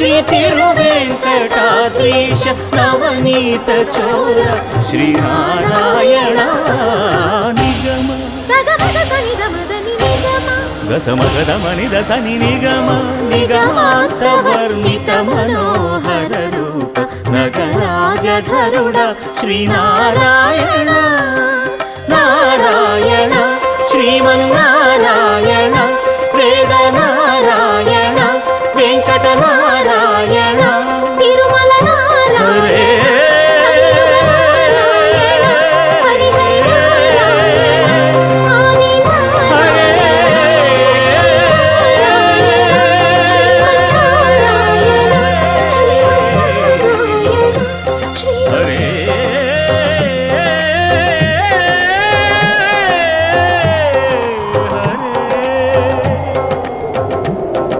ಶ್ರೀ ತಿರುವೆಂಕಟಾದ್ರೀಶ ನವನೀತ ಚೋರ ಶ್ರೀನಾರಾಯಣ ನಿಗಮ ಗಸಮಗದ ಮನಿದ ಸನಿ ನಿಗಮ ನಿಗಮಾಂತ ವರ್ಣಿತ ಮನೋಹರ ರೂಪ ನಗರಾಜಧರುಡ ಶ್ರೀನಾರಾಯಣ ನಾರಾಯಣ ಶ್ರೀಮನ್ನಾರಾಯಣ